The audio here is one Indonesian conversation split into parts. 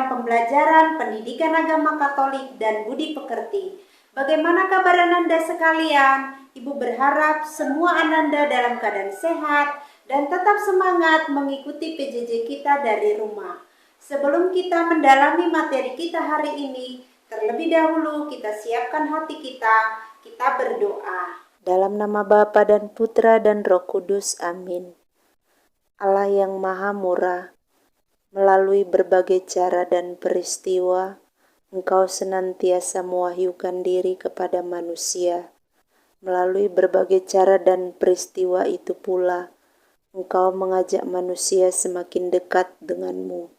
program pembelajaran pendidikan agama Katolik dan budi pekerti. Bagaimana kabar Ananda sekalian? Ibu berharap semua Ananda dalam keadaan sehat dan tetap semangat mengikuti PJJ kita dari rumah. Sebelum kita mendalami materi kita hari ini, terlebih dahulu kita siapkan hati kita berdoa. Dalam nama Bapa dan Putra dan Roh Kudus, amin. Allah yang Maha Murah, melalui berbagai cara dan peristiwa, Engkau senantiasa mewahyukan diri kepada manusia. Melalui berbagai cara dan peristiwa itu pula, Engkau mengajak manusia semakin dekat denganmu.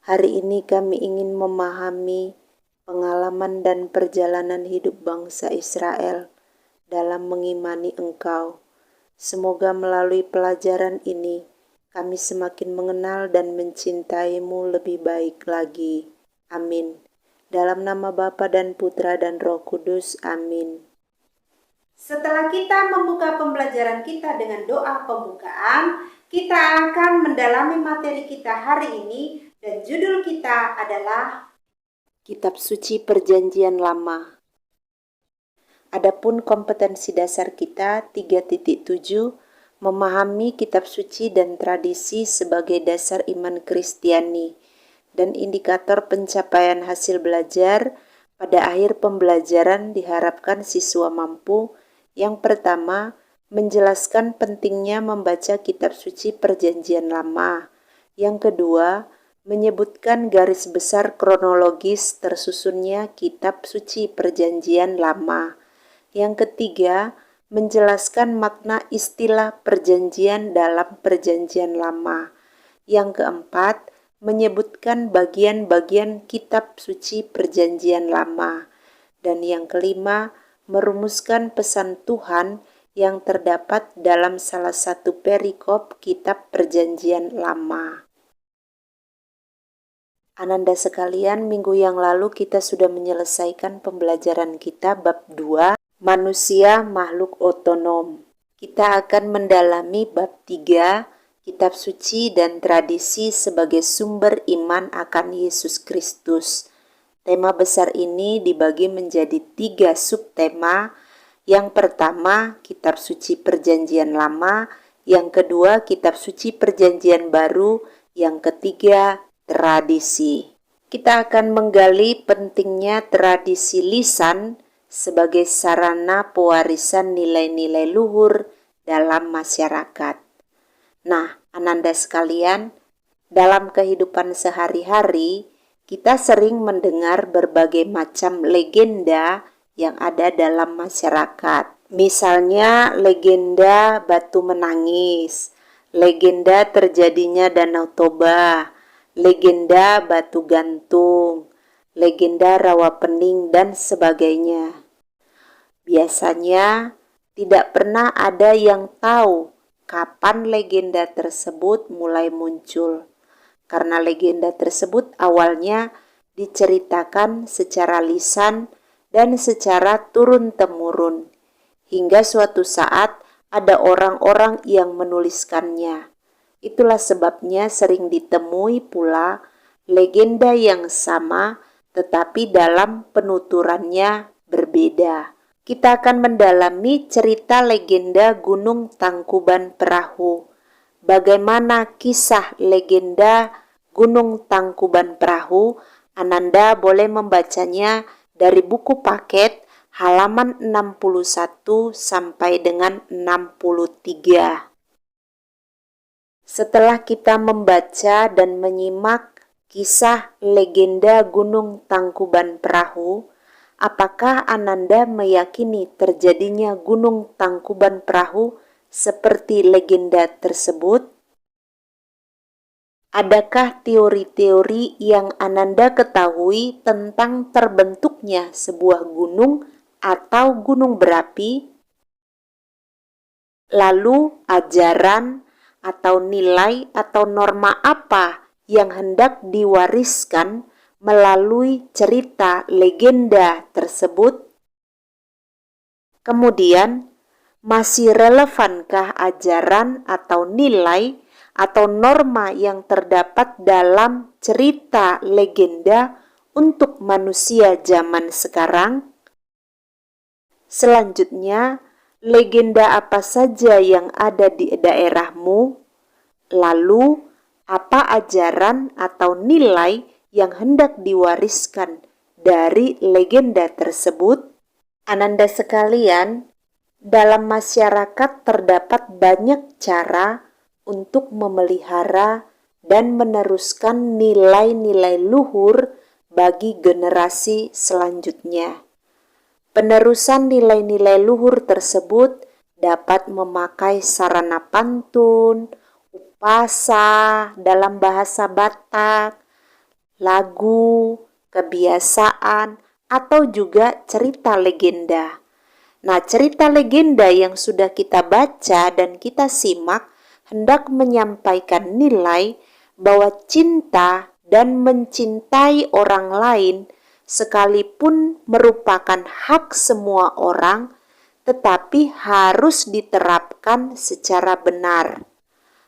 Hari ini kami ingin memahami pengalaman dan perjalanan hidup bangsa Israel dalam mengimani Engkau. Semoga melalui pelajaran ini, kami semakin mengenal dan mencintai-Mu lebih baik lagi. Amin. Dalam nama Bapa dan Putra dan Roh Kudus. Amin. Setelah kita membuka pembelajaran kita dengan doa pembukaan, kita akan mendalami materi kita hari ini dan judul kita adalah Kitab Suci Perjanjian Lama. Adapun kompetensi dasar kita 3.7, memahami kitab suci dan tradisi sebagai dasar iman Kristiani dan indikator pencapaian hasil belajar. Pada akhir pembelajaran diharapkan siswa mampu: yang pertama, menjelaskan pentingnya membaca kitab suci Perjanjian Lama. Yang kedua, menyebutkan garis besar kronologis tersusunnya kitab suci Perjanjian Lama. Yang ketiga, menjelaskan makna istilah perjanjian dalam Perjanjian Lama. Yang keempat, menyebutkan bagian-bagian kitab suci Perjanjian Lama. Dan yang kelima, merumuskan pesan Tuhan yang terdapat dalam salah satu perikop kitab Perjanjian Lama. Ananda sekalian, minggu yang lalu kita sudah menyelesaikan pembelajaran kita bab 2, manusia makhluk otonom. Kita akan mendalami bab 3, kitab suci dan tradisi sebagai sumber iman akan Yesus Kristus. Tema besar ini dibagi menjadi 3 subtema. Yang pertama, kitab suci Perjanjian Lama. Yang kedua, kitab suci Perjanjian Baru. Yang ketiga, tradisi. Kita akan menggali pentingnya tradisi lisan sebagai sarana pewarisan nilai-nilai luhur dalam masyarakat. Nah, Ananda sekalian, dalam kehidupan sehari-hari, kita sering mendengar berbagai macam legenda yang ada dalam masyarakat. Misalnya, legenda batu menangis, legenda terjadinya Danau Toba, legenda batu gantung, legenda rawa pening, dan sebagainya. Biasanya tidak pernah ada yang tahu kapan legenda tersebut mulai muncul, karena legenda tersebut awalnya diceritakan secara lisan dan secara turun-temurun, hingga suatu saat ada orang-orang yang menuliskannya. Itulah sebabnya sering ditemui pula legenda yang sama tetapi dalam penuturannya berbeda. Kita akan mendalami cerita legenda Gunung Tangkuban Perahu. Bagaimana kisah legenda Gunung Tangkuban Perahu? Ananda boleh membacanya dari buku paket halaman 61 sampai dengan 63. Setelah kita membaca dan menyimak kisah legenda Gunung Tangkuban Perahu, apakah Ananda meyakini terjadinya Gunung Tangkuban Perahu seperti legenda tersebut? Adakah teori-teori yang Ananda ketahui tentang terbentuknya sebuah gunung atau gunung berapi? Lalu ajaran atau nilai atau norma apa yang hendak diwariskan melalui cerita legenda tersebut? Kemudian, masih relevankah ajaran atau nilai atau norma yang terdapat dalam cerita legenda untuk manusia zaman sekarang? Selanjutnya, legenda apa saja yang ada di daerahmu? Lalu, apa ajaran atau nilai yang hendak diwariskan dari legenda tersebut? Ananda sekalian, dalam masyarakat terdapat banyak cara untuk memelihara dan meneruskan nilai-nilai luhur bagi generasi selanjutnya. Penerusan nilai-nilai luhur tersebut dapat memakai sarana pantun, upasa dalam bahasa Batak, lagu, kebiasaan, atau juga cerita legenda. Nah, cerita legenda yang sudah kita baca dan kita simak hendak menyampaikan nilai bahwa cinta dan mencintai orang lain sekalipun merupakan hak semua orang, tetapi harus diterapkan secara benar.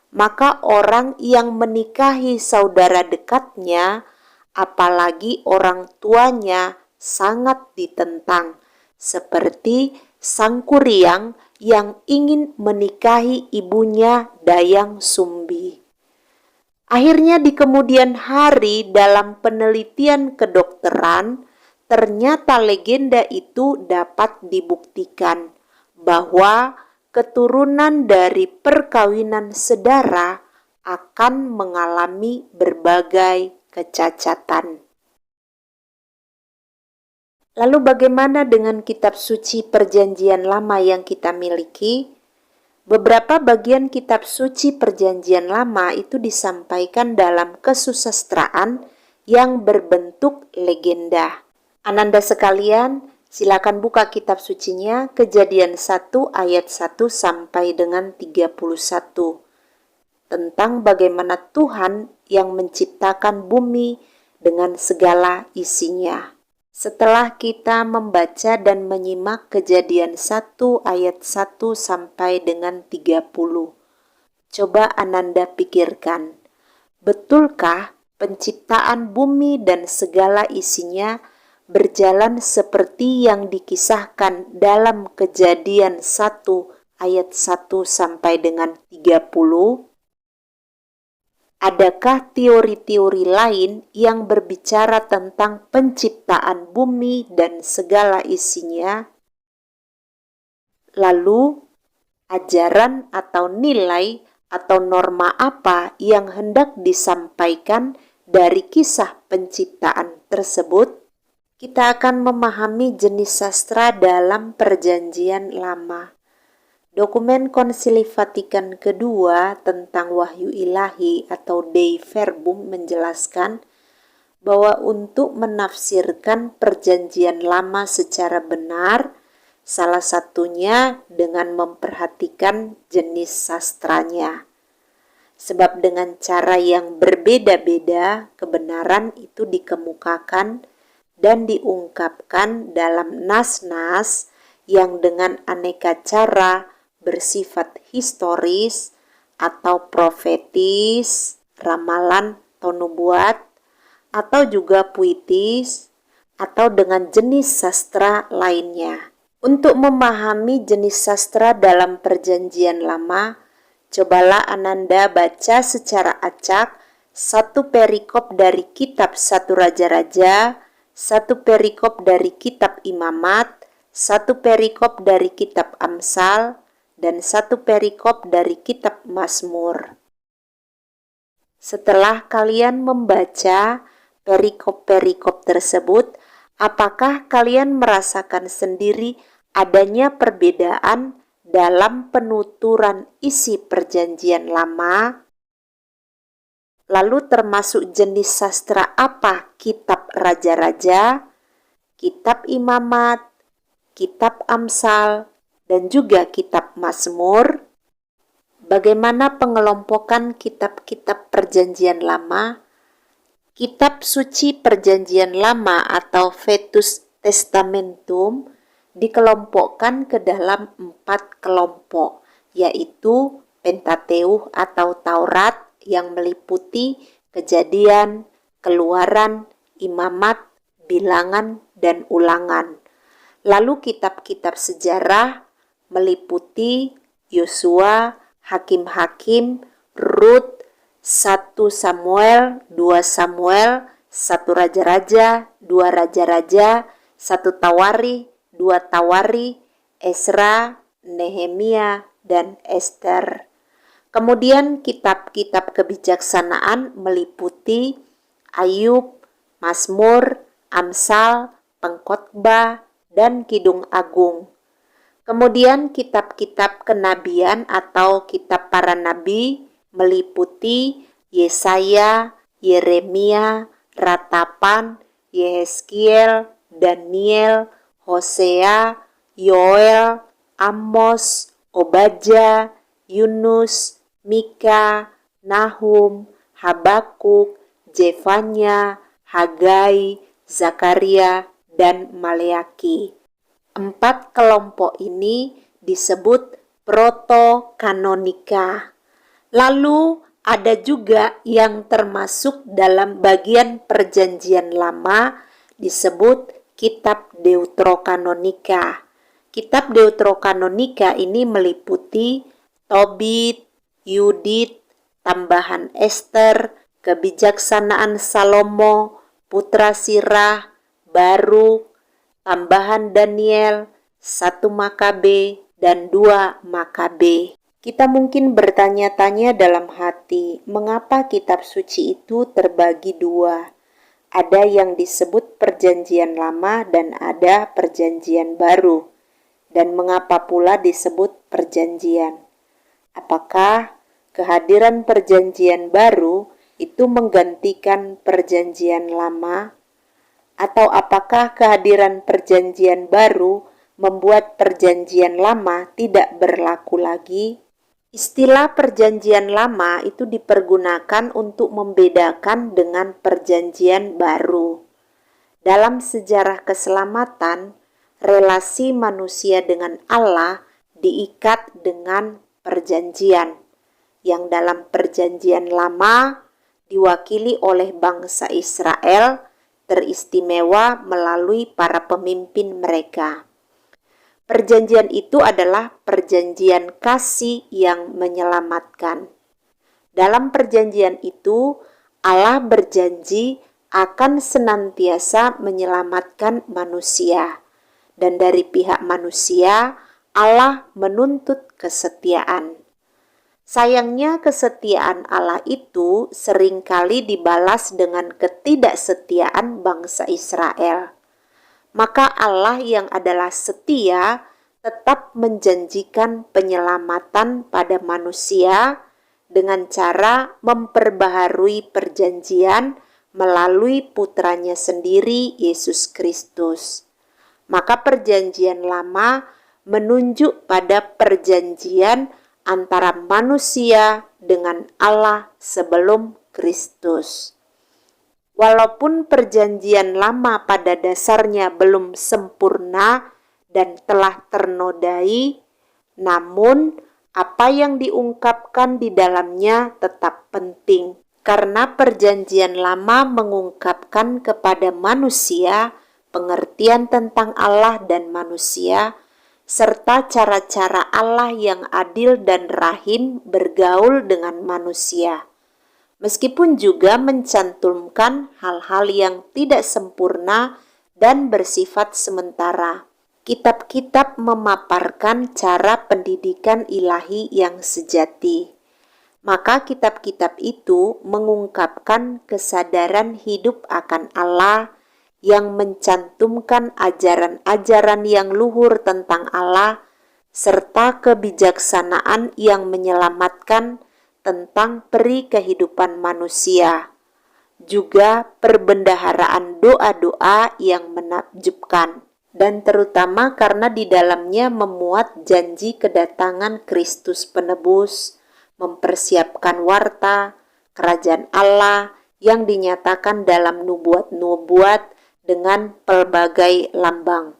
Maka orang yang menikahi saudara dekatnya, apalagi orang tuanya, sangat ditentang, seperti sang Kuryang yang ingin menikahi ibunya Dayang Sumbi. Akhirnya di kemudian hari dalam penelitian kedokteran, ternyata legenda itu dapat dibuktikan bahwa keturunan dari perkawinan sedara akan mengalami berbagai kecacatan. Lalu bagaimana dengan kitab suci Perjanjian Lama yang kita miliki? Beberapa bagian kitab suci Perjanjian Lama itu disampaikan dalam kesusastraan yang berbentuk legenda. Ananda sekalian, silakan buka kitab sucinya, Kejadian 1 ayat 1 sampai dengan 31. Tentang bagaimana Tuhan yang menciptakan bumi dengan segala isinya. Setelah kita membaca dan menyimak Kejadian 1 ayat 1 sampai dengan 30, coba Ananda pikirkan, betulkah penciptaan bumi dan segala isinya berjalan seperti yang dikisahkan dalam Kejadian 1 ayat 1 sampai dengan 30? Adakah teori-teori lain yang berbicara tentang penciptaan bumi dan segala isinya? Lalu, ajaran atau nilai atau norma apa yang hendak disampaikan dari kisah penciptaan tersebut? Kita akan memahami jenis sastra dalam Perjanjian Lama. Dokumen Konsili Vatikan kedua tentang Wahyu Ilahi atau Dei Verbum menjelaskan bahwa untuk menafsirkan Perjanjian Lama secara benar, salah satunya dengan memperhatikan jenis sastranya. Sebab dengan cara yang berbeda-beda, kebenaran itu dikemukakan dan diungkapkan dalam nas-nas yang dengan aneka cara bersifat historis atau profetis, ramalan atau nubuat, atau juga puitis, atau dengan jenis sastra lainnya. Untuk memahami jenis sastra dalam Perjanjian Lama, cobalah Ananda baca secara acak satu perikop dari kitab 1 Raja-Raja, satu perikop dari kitab Imamat, satu perikop dari kitab Amsal, dan satu perikop dari kitab Mazmur. Setelah kalian membaca perikop-perikop tersebut, apakah kalian merasakan sendiri adanya perbedaan dalam penuturan isi Perjanjian Lama? Lalu termasuk jenis sastra apa kitab Raja-Raja, kitab Imamat, kitab Amsal, dan juga kitab Mazmur? Bagaimana pengelompokan kitab-kitab Perjanjian Lama? Kitab suci Perjanjian Lama atau Vetus Testamentum dikelompokkan ke dalam 4 kelompok, yaitu Pentateuch atau Taurat yang meliputi Kejadian, Keluaran, Imamat, Bilangan, dan Ulangan. Lalu kitab-kitab sejarah meliputi Yosua, Hakim-Hakim, Rut, 1 Samuel, 2 Samuel, 1 Raja-Raja, 2 Raja-Raja, 1 Tawarikh, 2 Tawarikh, Ezra, Nehemia, dan Ester. Kemudian kitab-kitab kebijaksanaan meliputi Ayub, Mazmur, Amsal, Pengkhotbah, dan Kidung Agung. Kemudian kitab-kitab kenabian atau kitab para nabi meliputi Yesaya, Yeremia, Ratapan, Yehezkiel, Daniel, Hosea, Yoel, Amos, Obadja, Yunus, Mika, Nahum, Habakuk, Zefanya, Hagai, Zakaria, dan Maleaki. 4 kelompok ini disebut protokanonika. Lalu ada juga yang termasuk dalam bagian perjanjian lama disebut kitab Deuterokanonika. Kitab Deuterokanonika ini meliputi Tobit, Yudit, tambahan Ester, kebijaksanaan Salomo, putra Sirah, Baruk, tambahan Daniel, 1 Makabe, dan 2 Makabe. Kita mungkin bertanya-tanya dalam hati, mengapa kitab suci itu terbagi 2? Ada yang disebut perjanjian lama dan ada perjanjian baru. Dan mengapa pula disebut perjanjian? Apakah kehadiran perjanjian baru itu menggantikan perjanjian lama? Atau apakah kehadiran perjanjian baru membuat perjanjian lama tidak berlaku lagi? Istilah perjanjian lama itu dipergunakan untuk membedakan dengan perjanjian baru. Dalam sejarah keselamatan, relasi manusia dengan Allah diikat dengan perjanjian, yang dalam perjanjian lama diwakili oleh bangsa Israel, teristimewa melalui para pemimpin mereka. Perjanjian itu adalah perjanjian kasih yang menyelamatkan. Dalam perjanjian itu, Allah berjanji akan senantiasa menyelamatkan manusia. Dan dari pihak manusia, Allah menuntut kesetiaan. Sayangnya kesetiaan Allah itu seringkali dibalas dengan ketidaksetiaan bangsa Israel. Maka Allah yang adalah setia tetap menjanjikan penyelamatan pada manusia dengan cara memperbaharui perjanjian melalui putranya sendiri, Yesus Kristus. Maka perjanjian lama menunjuk pada perjanjian antara manusia dengan Allah sebelum Kristus. Walaupun perjanjian lama pada dasarnya belum sempurna dan telah ternodai, namun apa yang diungkapkan di dalamnya tetap penting, karena perjanjian lama mengungkapkan kepada manusia pengertian tentang Allah dan manusia, serta cara-cara Allah yang adil dan rahim bergaul dengan manusia. Meskipun juga mencantumkan hal-hal yang tidak sempurna dan bersifat sementara, kitab-kitab memaparkan cara pendidikan ilahi yang sejati. Maka kitab-kitab itu mengungkapkan kesadaran hidup akan Allah yang mencantumkan ajaran-ajaran yang luhur tentang Allah, serta kebijaksanaan yang menyelamatkan tentang peri kehidupan manusia. Juga perbendaharaan doa-doa yang menakjubkan, dan terutama karena di dalamnya memuat janji kedatangan Kristus penebus, mempersiapkan warta kerajaan Allah yang dinyatakan dalam nubuat-nubuat dengan pelbagai lambang.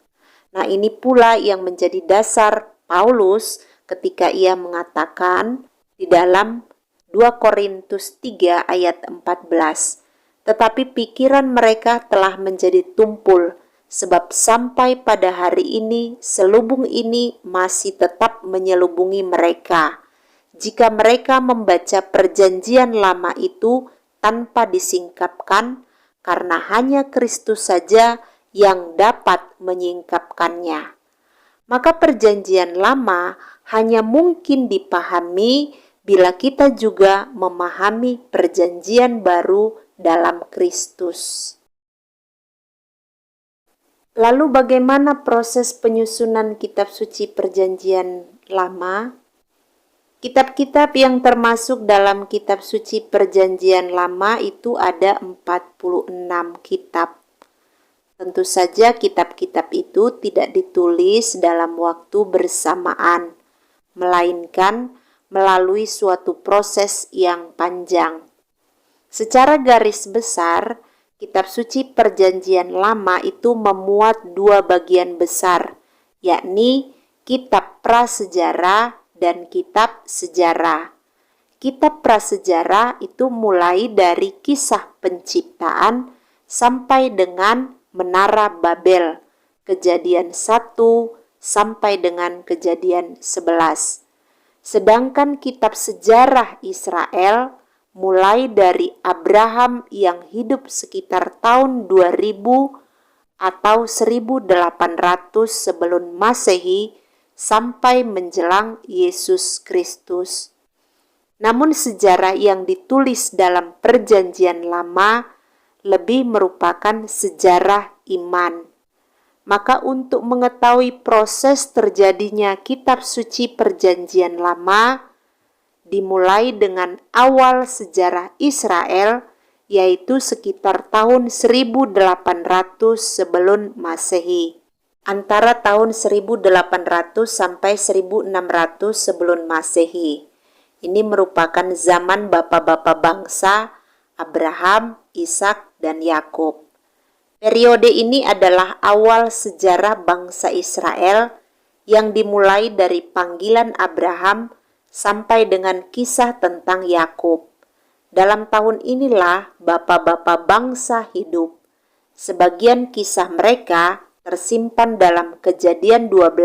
Nah, ini pula yang menjadi dasar Paulus ketika ia mengatakan, di dalam 2 Korintus 3 ayat 14. Tetapi pikiran mereka telah menjadi tumpul, sebab sampai pada hari ini selubung ini masih tetap menyelubungi mereka. Jika mereka membaca perjanjian lama itu tanpa disingkapkan, karena hanya Kristus saja yang dapat menyingkapkannya. Maka perjanjian lama hanya mungkin dipahami bila kita juga memahami perjanjian baru dalam Kristus. Lalu bagaimana proses penyusunan kitab suci perjanjian lama? Kitab-kitab yang termasuk dalam kitab suci perjanjian lama itu ada 46 kitab. Tentu saja kitab-kitab itu tidak ditulis dalam waktu bersamaan, melainkan melalui suatu proses yang panjang. Secara garis besar, kitab suci perjanjian lama itu memuat 2 bagian besar, yakni kitab prasejarah dan kitab sejarah. Kitab prasejarah itu mulai dari kisah penciptaan sampai dengan Menara Babel, Kejadian 1 sampai dengan Kejadian 11. Sedangkan kitab sejarah Israel mulai dari Abraham yang hidup sekitar tahun 2000 atau 1800 sebelum Masehi sampai menjelang Yesus Kristus. Namun sejarah yang ditulis dalam perjanjian lama lebih merupakan sejarah iman. Maka untuk mengetahui proses terjadinya kitab suci perjanjian lama, dimulai dengan awal sejarah Israel, yaitu sekitar tahun 1800 sebelum Masehi. Antara tahun 1800 sampai 1600 sebelum Masehi. Ini merupakan zaman bapak-bapak bangsa Abraham, Ishak, dan Yakub. Periode ini adalah awal sejarah bangsa Israel yang dimulai dari panggilan Abraham sampai dengan kisah tentang Yakub. Dalam tahun inilah bapak-bapak bangsa hidup. Sebagian kisah mereka tersimpan dalam Kejadian 12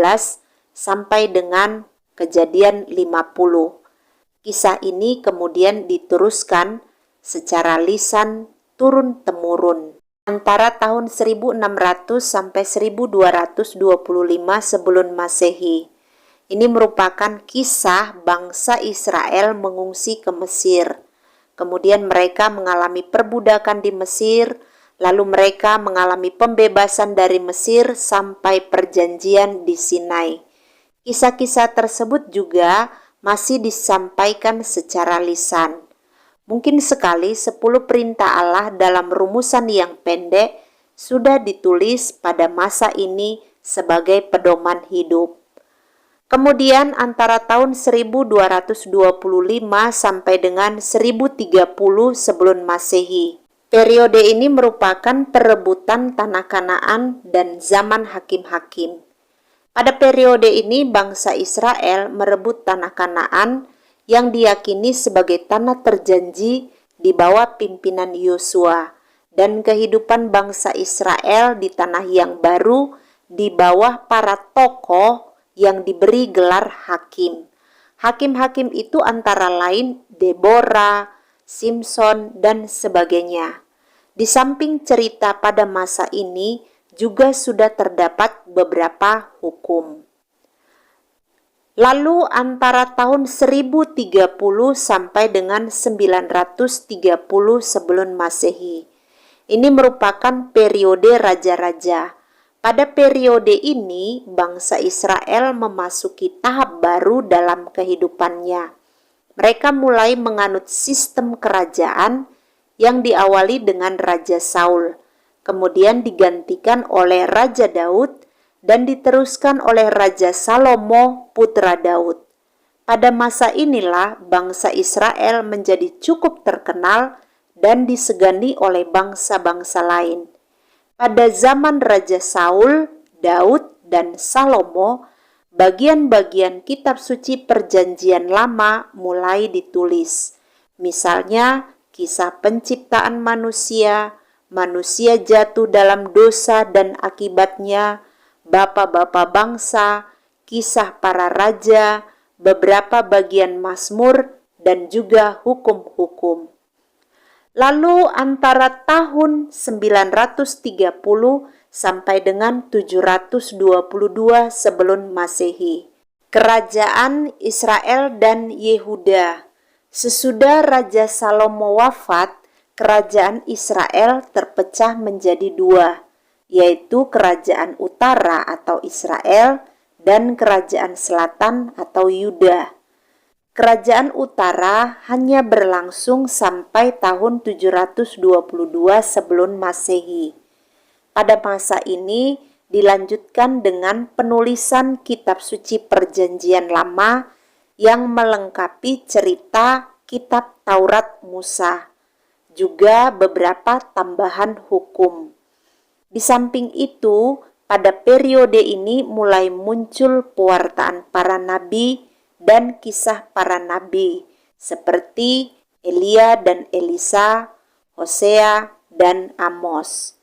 sampai dengan Kejadian 50. Kisah ini kemudian diteruskan secara lisan turun-temurun antara tahun 1600 sampai 1225 sebelum Masehi. Ini merupakan kisah bangsa Israel mengungsi ke Mesir. Kemudian mereka mengalami perbudakan di Mesir, lalu mereka mengalami pembebasan dari Mesir sampai perjanjian di Sinai. Kisah-kisah tersebut juga masih disampaikan secara lisan. Mungkin sekali 10 perintah Allah dalam rumusan yang pendek sudah ditulis pada masa ini sebagai pedoman hidup. Kemudian antara tahun 1225 sampai dengan 1030 sebelum Masehi. Periode ini merupakan perebutan tanah Kanaan dan zaman hakim-hakim. Pada periode ini bangsa Israel merebut tanah Kanaan yang diyakini sebagai tanah terjanji di bawah pimpinan Yosua, dan kehidupan bangsa Israel di tanah yang baru di bawah para tokoh yang diberi gelar hakim. Hakim-hakim itu antara lain Deborah, Simson, dan sebagainya. Di samping cerita pada masa ini juga sudah terdapat beberapa hukum. Lalu antara tahun 1030 sampai dengan 930 sebelum Masehi. Ini merupakan periode raja-raja. Pada periode ini, bangsa Israel memasuki tahap baru dalam kehidupannya. Mereka mulai menganut sistem kerajaan yang diawali dengan Raja Saul, kemudian digantikan oleh Raja Daud, dan diteruskan oleh Raja Salomo, putra Daud. Pada masa inilah bangsa Israel menjadi cukup terkenal dan disegani oleh bangsa-bangsa lain. Pada zaman Raja Saul, Daud, dan Salomo, bagian-bagian kitab suci Perjanjian Lama mulai ditulis. Misalnya, kisah penciptaan manusia, manusia jatuh dalam dosa dan akibatnya, bapa-bapa bangsa, kisah para raja, beberapa bagian Mazmur, dan juga hukum-hukum. Lalu antara tahun 930 sampai dengan 722 sebelum Masehi, Kerajaan Israel dan Yehuda. Sesudah Raja Salomo wafat, Kerajaan Israel terpecah menjadi dua, yaitu Kerajaan Utara atau Israel dan Kerajaan Selatan atau Yuda. Kerajaan Utara hanya berlangsung sampai tahun 722 sebelum Masehi. Pada masa ini dilanjutkan dengan penulisan kitab suci Perjanjian Lama yang melengkapi cerita kitab Taurat Musa, juga beberapa tambahan hukum. Di samping itu, pada periode ini mulai muncul pewartaan para nabi dan kisah para nabi seperti Elia dan Elisa, Hosea, dan Amos.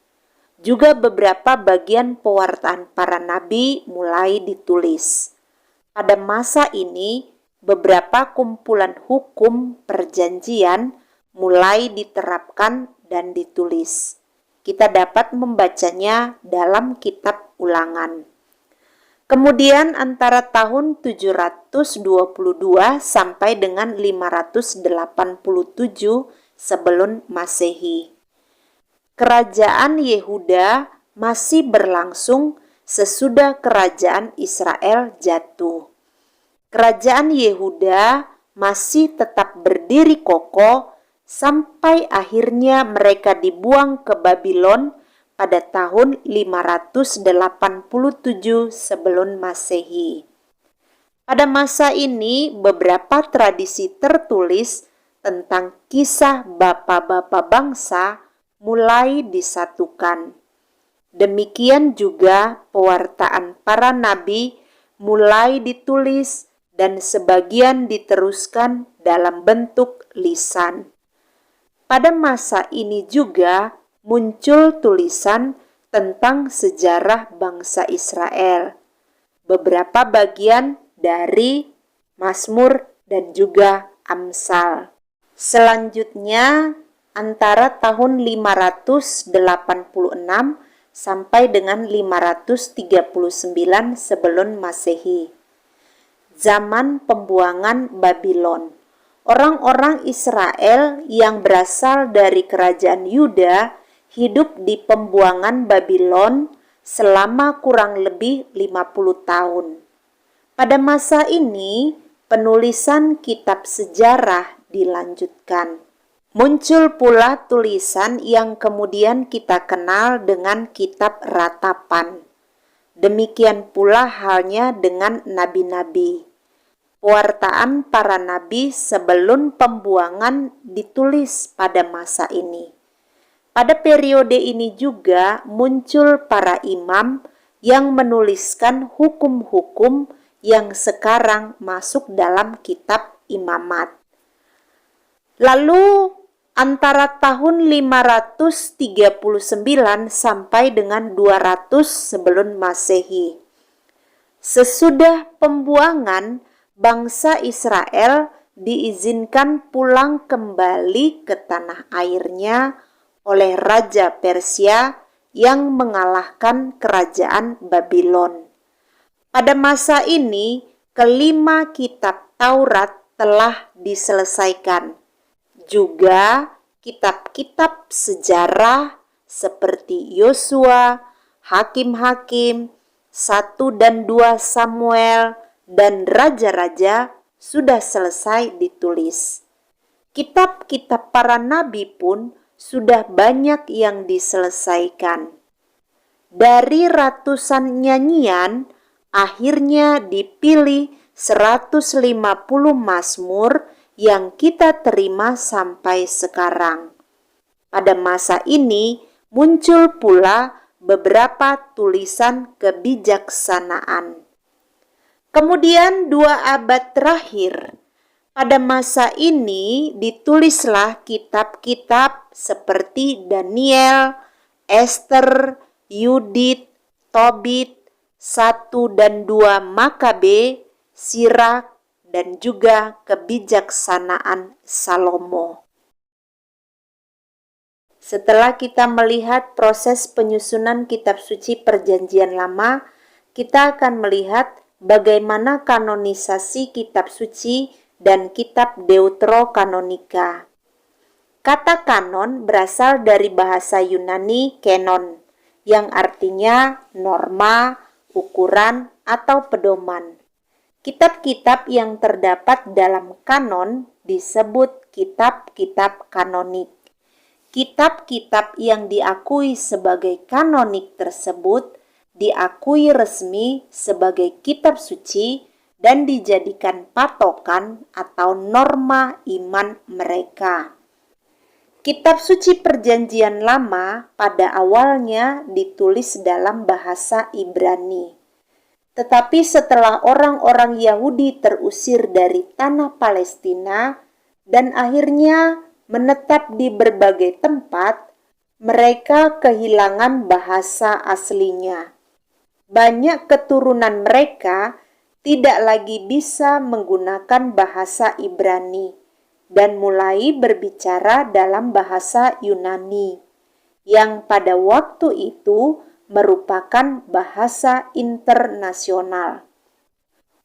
Juga beberapa bagian pewartaan para nabi mulai ditulis. Pada masa ini, beberapa kumpulan hukum perjanjian mulai diterapkan dan ditulis. Kita dapat membacanya dalam kitab Ulangan. Kemudian antara tahun 722 sampai dengan 587 sebelum Masehi, Kerajaan Yehuda masih berlangsung sesudah Kerajaan Israel jatuh. Kerajaan Yehuda masih tetap berdiri kokoh sampai akhirnya mereka dibuang ke Babylon pada tahun 587 sebelum Masehi. Pada masa ini beberapa tradisi tertulis tentang kisah bapa-bapa bangsa mulai disatukan. Demikian juga pewartaan para nabi mulai ditulis dan sebagian diteruskan dalam bentuk lisan. Pada masa ini juga muncul tulisan tentang sejarah bangsa Israel, beberapa bagian dari Mazmur dan juga Amsal. Selanjutnya antara tahun 586 sampai dengan 539 sebelum Masehi, zaman pembuangan Babylon. Orang-orang Israel yang berasal dari kerajaan Yuda hidup di pembuangan Babylon selama kurang lebih 50 tahun. Pada masa ini, penulisan kitab sejarah dilanjutkan. Muncul pula tulisan yang kemudian kita kenal dengan kitab ratapan. Demikian pula halnya dengan nabi-nabi. Pewartaan para nabi sebelum pembuangan ditulis pada masa ini. Pada periode ini juga muncul para imam yang menuliskan hukum-hukum yang sekarang masuk dalam kitab imamat. Lalu antara tahun 539 sampai dengan 200 sebelum Masehi, sesudah pembuangan, bangsa Israel diizinkan pulang kembali ke tanah airnya oleh Raja Persia yang mengalahkan kerajaan Babylon. Pada masa ini, kelima kitab Taurat telah diselesaikan. Juga kitab-kitab sejarah seperti Yosua, Hakim-Hakim, 1 dan 2 Samuel, dan Raja-Raja sudah selesai ditulis. Kitab-kitab para nabi pun sudah banyak yang diselesaikan. Dari ratusan nyanyian, akhirnya dipilih 150 Mazmur yang kita terima sampai sekarang. Pada masa ini muncul pula beberapa tulisan kebijaksanaan. Kemudian 2 abad terakhir, pada masa ini ditulislah kitab-kitab seperti Daniel, Esther, Yudit, Tobit, 1 dan 2 Makabe, Sirak, dan juga kebijaksanaan Salomo. Setelah kita melihat proses penyusunan kitab suci Perjanjian Lama, kita akan melihat bagaimana kanonisasi kitab suci dan kitab Deuterokanonika. Kata kanon berasal dari bahasa Yunani kenon, yang artinya norma, ukuran, atau pedoman. Kitab-kitab yang terdapat dalam kanon disebut kitab-kitab kanonik. Kitab-kitab yang diakui sebagai kanonik tersebut diakui resmi sebagai kitab suci dan dijadikan patokan atau norma iman mereka. Kitab suci Perjanjian Lama pada awalnya ditulis dalam bahasa Ibrani. Tetapi setelah orang-orang Yahudi terusir dari tanah Palestina dan akhirnya menetap di berbagai tempat, mereka kehilangan bahasa aslinya. Banyak keturunan mereka tidak lagi bisa menggunakan bahasa Ibrani dan mulai berbicara dalam bahasa Yunani, yang pada waktu itu merupakan bahasa internasional.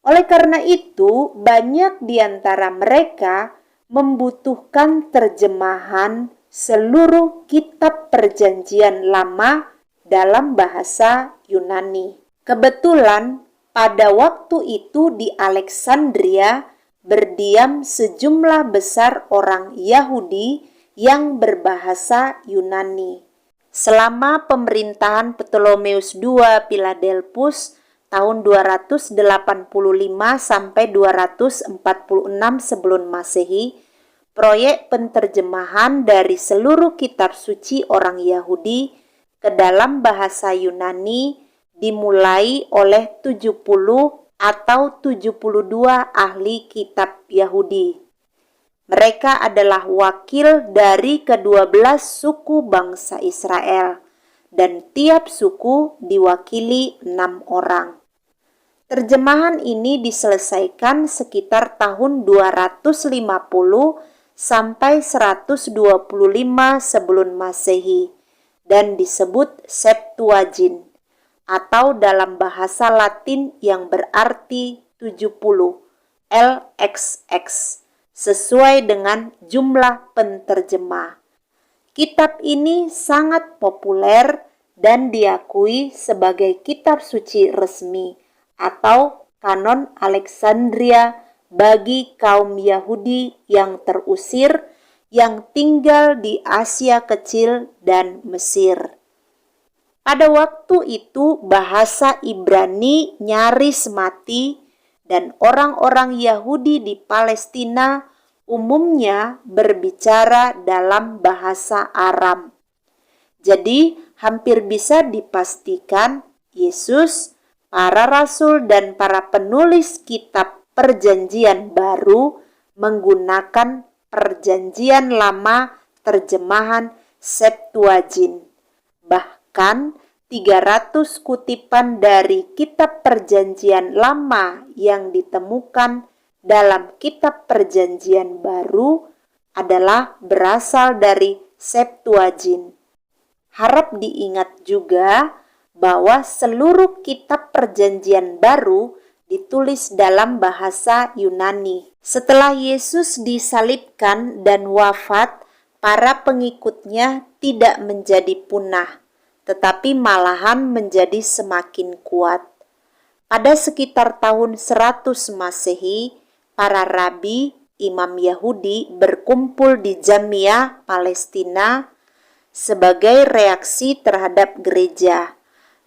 Oleh karena itu, banyak di antara mereka membutuhkan terjemahan seluruh kitab Perjanjian Lama dalam bahasa Yunani. Kebetulan pada waktu itu di Alexandria berdiam sejumlah besar orang Yahudi yang berbahasa Yunani. Selama pemerintahan Ptolemeus II Philadelphus tahun 285 sampai 246 sebelum Masehi, proyek penterjemahan dari seluruh kitab suci orang Yahudi ke dalam bahasa Yunani dimulai oleh 70 atau 72 ahli kitab Yahudi. Mereka adalah wakil dari ke-12 suku bangsa Israel, dan tiap suku diwakili 6 orang. Terjemahan ini diselesaikan sekitar tahun 250 sampai 125 sebelum Masehi dan disebut Septuagint atau dalam bahasa Latin yang berarti 70 LXX sesuai dengan jumlah penterjemah. Kitab ini sangat populer dan diakui sebagai kitab suci resmi atau kanon Alexandria bagi kaum Yahudi yang terusir yang tinggal di Asia Kecil dan Mesir. Pada waktu itu bahasa Ibrani nyaris mati dan orang-orang Yahudi di Palestina umumnya berbicara dalam bahasa Aram. Jadi hampir bisa dipastikan Yesus, para rasul dan para penulis kitab Perjanjian Baru menggunakan Perjanjian Lama terjemahan Septuagint. Bahkan 300 kutipan dari kitab Perjanjian Lama yang ditemukan dalam kitab Perjanjian Baru adalah berasal dari Septuagint. Harap diingat juga bahwa seluruh kitab Perjanjian Baru ditulis dalam bahasa Yunani. Setelah Yesus disalibkan dan wafat, para pengikutnya tidak menjadi punah, tetapi malahan menjadi semakin kuat. Pada sekitar tahun 100 Masehi, para rabi, imam Yahudi berkumpul di Jamia, Palestina sebagai reaksi terhadap gereja.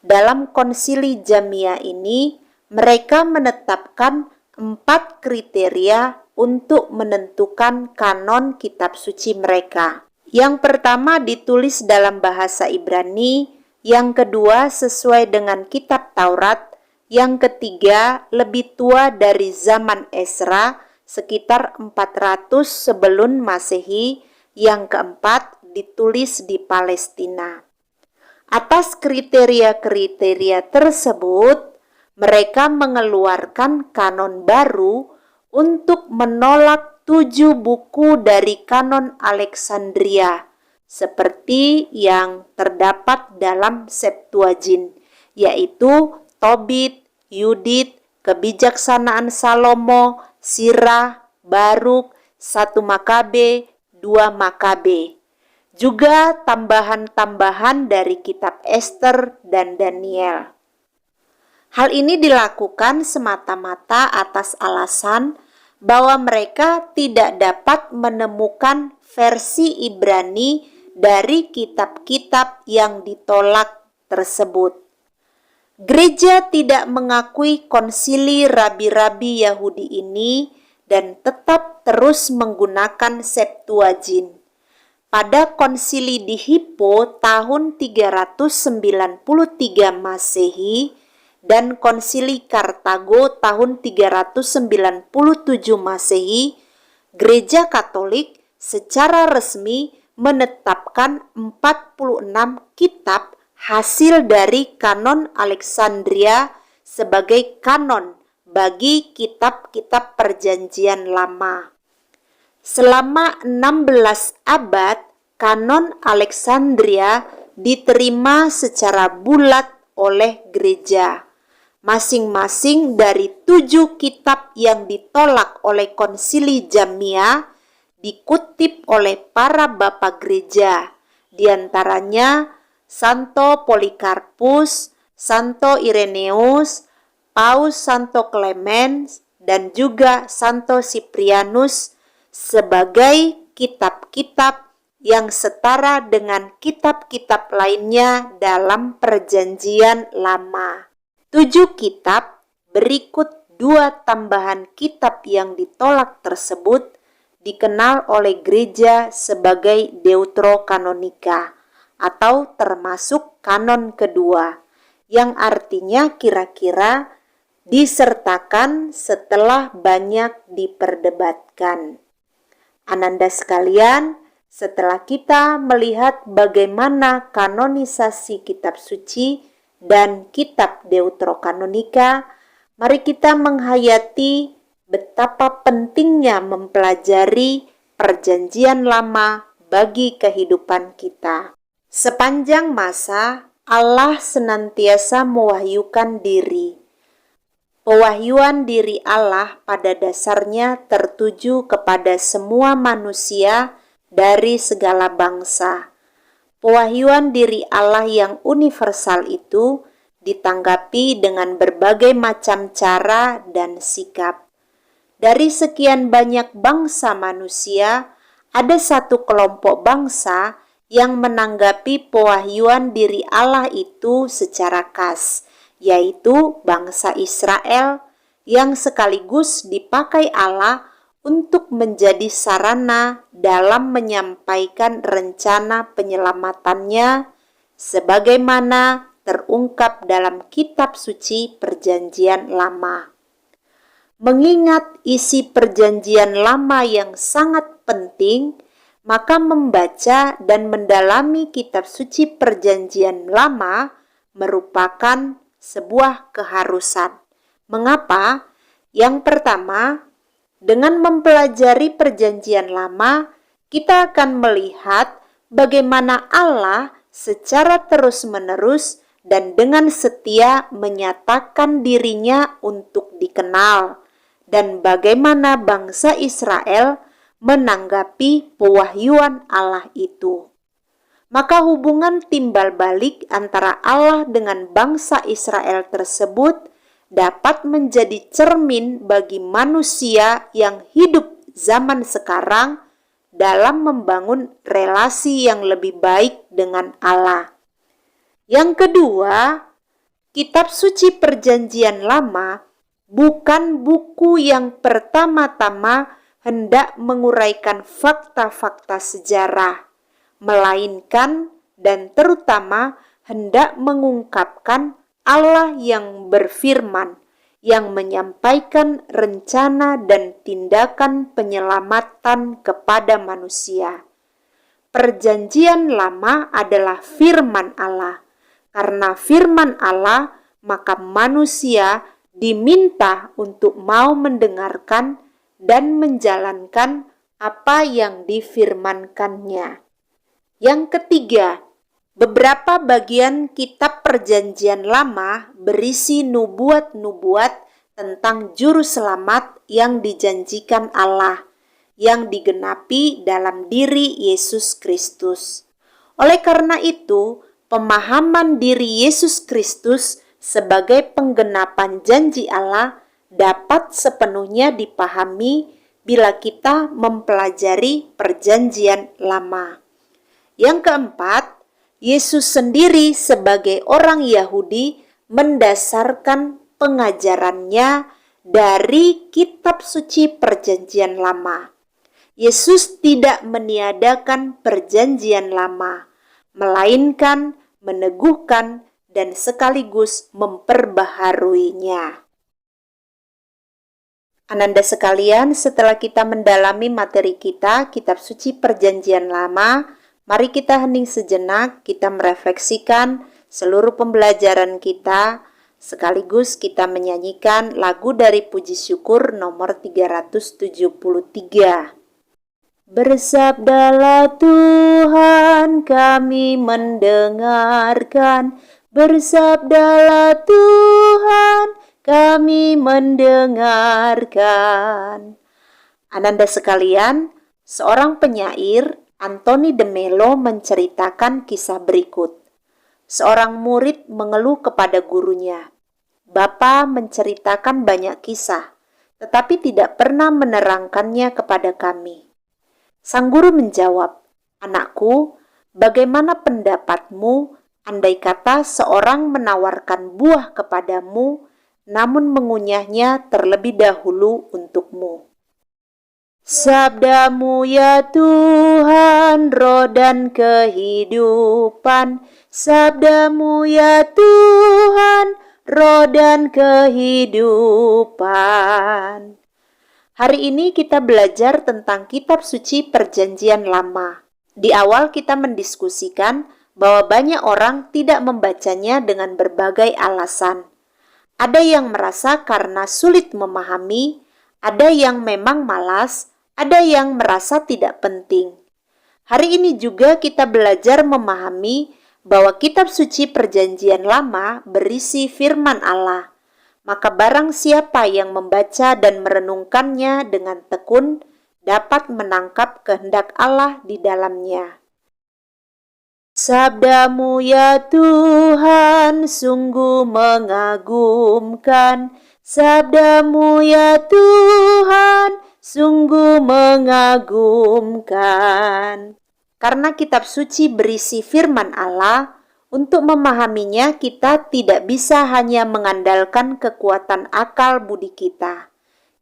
Dalam konsili Jamia ini, mereka menetapkan 4 kriteria untuk menentukan kanon kitab suci mereka. Yang pertama ditulis dalam bahasa Ibrani, yang kedua sesuai dengan kitab Taurat, Yang ketiga, lebih tua dari zaman Ezra, sekitar 400 sebelum Masehi. Yang keempat, ditulis di Palestina. Atas kriteria-kriteria tersebut, mereka mengeluarkan kanon baru untuk menolak 7 buku dari kanon Alexandria, seperti yang terdapat dalam Septuagint, yaitu Tobit, Yudit, Kebijaksanaan Salomo, Sirah, Baruk, 1 Makabe, 2 Makabe. Juga tambahan-tambahan dari kitab Ester dan Daniel. Hal ini dilakukan semata-mata atas alasan bahwa mereka tidak dapat menemukan versi Ibrani dari kitab-kitab yang ditolak tersebut. Gereja tidak mengakui konsili rabi-rabi Yahudi ini dan tetap terus menggunakan Septuagint. Pada konsili di Hippo tahun 393 Masehi dan konsili Kartago tahun 397 Masehi, Gereja Katolik secara resmi menetapkan 46 kitab hasil dari kanon Alexandria sebagai kanon bagi kitab-kitab Perjanjian Lama. Selama 16 abad, kanon Alexandria diterima secara bulat oleh gereja. Masing-masing dari 7 kitab yang ditolak oleh Konsili Jamnia dikutip oleh para bapak gereja, di antaranya Santo Polikarpus, Santo Ireneus, Paus Santo Clemens, dan juga Santo Cyprianus sebagai kitab-kitab yang setara dengan kitab-kitab lainnya dalam Perjanjian Lama. 7 kitab berikut 2 tambahan kitab yang ditolak tersebut dikenal oleh gereja sebagai Deuterokanonika atau termasuk kanon kedua, yang artinya kira-kira disertakan setelah banyak diperdebatkan. Ananda sekalian, setelah kita melihat bagaimana kanonisasi kitab suci dan kitab Deuterokanonika, mari kita menghayati betapa pentingnya mempelajari Perjanjian Lama bagi kehidupan kita. Sepanjang masa, Allah senantiasa mewahyukan diri. Pewahyuan diri Allah pada dasarnya tertuju kepada semua manusia dari segala bangsa. Pewahyuan diri Allah yang universal itu ditanggapi dengan berbagai macam cara dan sikap. Dari sekian banyak bangsa manusia, ada satu kelompok bangsa yang menanggapi pewahyuan diri Allah itu secara khas, yaitu bangsa Israel yang sekaligus dipakai Allah untuk menjadi sarana dalam menyampaikan rencana penyelamatannya sebagaimana terungkap dalam kitab suci Perjanjian Lama. Mengingat isi Perjanjian Lama yang sangat penting, maka membaca dan mendalami kitab suci Perjanjian Lama merupakan sebuah keharusan. Mengapa? Yang pertama, dengan mempelajari Perjanjian Lama, kita akan melihat bagaimana Allah secara terus-menerus dan dengan setia menyatakan dirinya untuk dikenal, dan bagaimana bangsa Israel menanggapi pewahyuan Allah itu. Maka hubungan timbal balik antara Allah dengan bangsa Israel tersebut dapat menjadi cermin bagi manusia yang hidup zaman sekarang dalam membangun relasi yang lebih baik dengan Allah. Yang kedua, kitab suci Perjanjian Lama bukan buku yang pertama-tama hendak menguraikan fakta-fakta sejarah, melainkan dan terutama hendak mengungkapkan Allah yang berfirman, yang menyampaikan rencana dan tindakan penyelamatan kepada manusia. Perjanjian Lama adalah firman Allah. Karena firman Allah, maka manusia diminta untuk mau mendengarkan dan menjalankan apa yang difirmankannya. Yang ketiga, beberapa bagian kitab Perjanjian Lama berisi nubuat-nubuat tentang juru selamat yang dijanjikan Allah, yang digenapi dalam diri Yesus Kristus. Oleh karena itu, pemahaman diri Yesus Kristus sebagai penggenapan janji Allah dapat sepenuhnya dipahami bila kita mempelajari Perjanjian Lama. Yang keempat, Yesus sendiri sebagai orang Yahudi mendasarkan pengajarannya dari kitab suci Perjanjian Lama. Yesus tidak meniadakan Perjanjian Lama, melainkan meneguhkan dan sekaligus memperbaharuinya. Ananda sekalian, setelah kita mendalami materi kita, kitab suci Perjanjian Lama, mari kita hening sejenak, kita merefleksikan seluruh pembelajaran kita, sekaligus kita menyanyikan lagu dari puji syukur nomor 373. Bersabdalah Tuhan, kami mendengarkan. Bersabdalah Tuhan, kami mendengarkan. Ananda sekalian, seorang penyair, Anthony de Mello, menceritakan kisah berikut. Seorang murid mengeluh kepada gurunya. Bapa menceritakan banyak kisah, tetapi tidak pernah menerangkannya kepada kami. Sang guru menjawab, "Anakku, bagaimana pendapatmu andai kata seorang menawarkan buah kepadamu, namun mengunyahnya terlebih dahulu untukmu?" Sabdamu ya Tuhan, roh dan kehidupan. Sabdamu ya Tuhan, roh dan kehidupan. Hari ini kita belajar tentang kitab suci Perjanjian Lama. Di awal kita mendiskusikan bahwa banyak orang tidak membacanya dengan berbagai alasan. Ada yang merasa karena sulit memahami, ada yang memang malas, ada yang merasa tidak penting. Hari ini juga kita belajar memahami bahwa kitab suci Perjanjian Lama berisi firman Allah. Maka barang siapa yang membaca dan merenungkannya dengan tekun dapat menangkap kehendak Allah di dalamnya. Sabdamu ya Tuhan sungguh mengagumkan. Sabdamu ya Tuhan sungguh mengagumkan. Karena kitab suci berisi firman Allah, untuk memahaminya kita tidak bisa hanya mengandalkan kekuatan akal budi kita.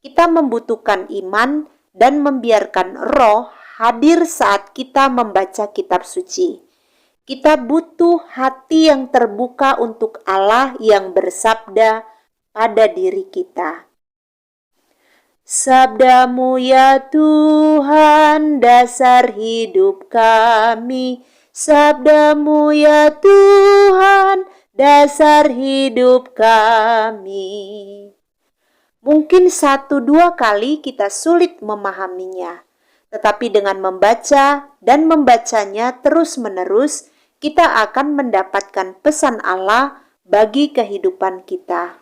Kita membutuhkan iman dan membiarkan Roh hadir saat kita membaca kitab suci. Kita butuh hati yang terbuka untuk Allah yang bersabda pada diri kita. Sabdamu ya Tuhan, dasar hidup kami. Sabdamu ya Tuhan, dasar hidup kami. Mungkin 1-2 kali kita sulit memahaminya, tetapi dengan membaca dan membacanya terus-menerus, kita akan mendapatkan pesan Allah bagi kehidupan kita.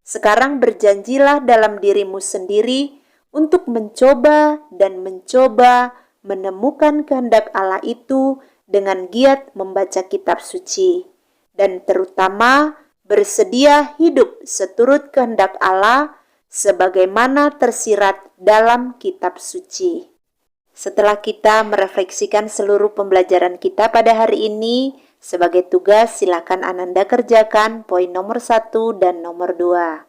Sekarang berjanjilah dalam dirimu sendiri untuk mencoba dan mencoba menemukan kehendak Allah itu dengan giat membaca kitab suci. Dan terutama bersedia hidup seturut kehendak Allah sebagaimana tersirat dalam kitab suci. Setelah kita merefleksikan seluruh pembelajaran kita pada hari ini, sebagai tugas silakan Ananda kerjakan poin nomor 1 dan nomor 2.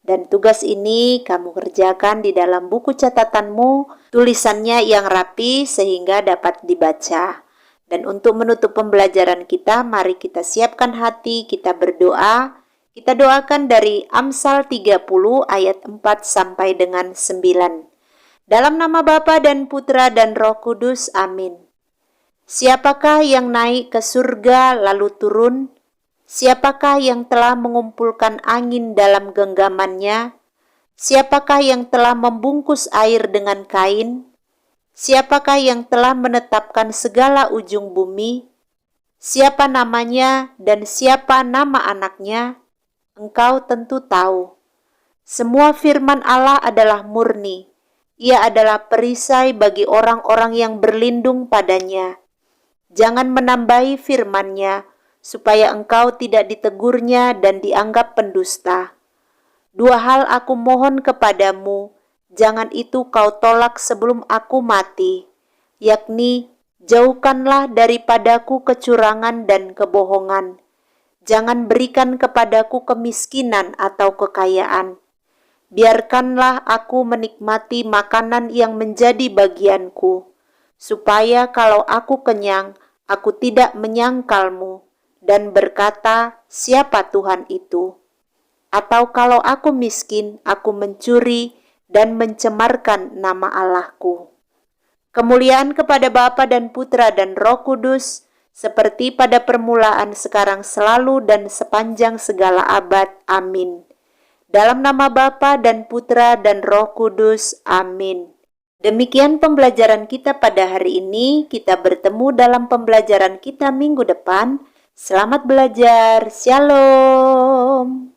Dan tugas ini kamu kerjakan di dalam buku catatanmu, tulisannya yang rapi sehingga dapat dibaca. Dan untuk menutup pembelajaran kita, mari kita siapkan hati, kita berdoa. Kita doakan dari Amsal 30 ayat 4 sampai dengan 9. Dalam nama Bapa dan Putra dan Roh Kudus, amin. Siapakah yang naik ke surga lalu turun? Siapakah yang telah mengumpulkan angin dalam genggamannya? Siapakah yang telah membungkus air dengan kain? Siapakah yang telah menetapkan segala ujung bumi? Siapa namanya dan siapa nama anaknya? Engkau tentu tahu. Semua firman Allah adalah murni. Ia adalah perisai bagi orang-orang yang berlindung padanya. Jangan menambahi firman-Nya, supaya engkau tidak ditegurnya dan dianggap pendusta. 2 hal aku mohon kepadamu, jangan itu kau tolak sebelum aku mati, yakni jauhkanlah daripadaku kecurangan dan kebohongan. Jangan berikan kepadaku kemiskinan atau kekayaan. Biarkanlah aku menikmati makanan yang menjadi bagianku, supaya kalau aku kenyang, aku tidak menyangkalmu dan berkata, siapa Tuhan itu? Atau kalau aku miskin, aku mencuri dan mencemarkan nama Allahku. Kemuliaan kepada Bapa dan Putra dan Roh Kudus, seperti pada permulaan, sekarang, selalu, dan sepanjang segala abad. Amin. Dalam nama Bapa dan Putra dan Roh Kudus. Amin. Demikian pembelajaran kita pada hari ini. Kita bertemu dalam pembelajaran kita minggu depan. Selamat belajar. Shalom.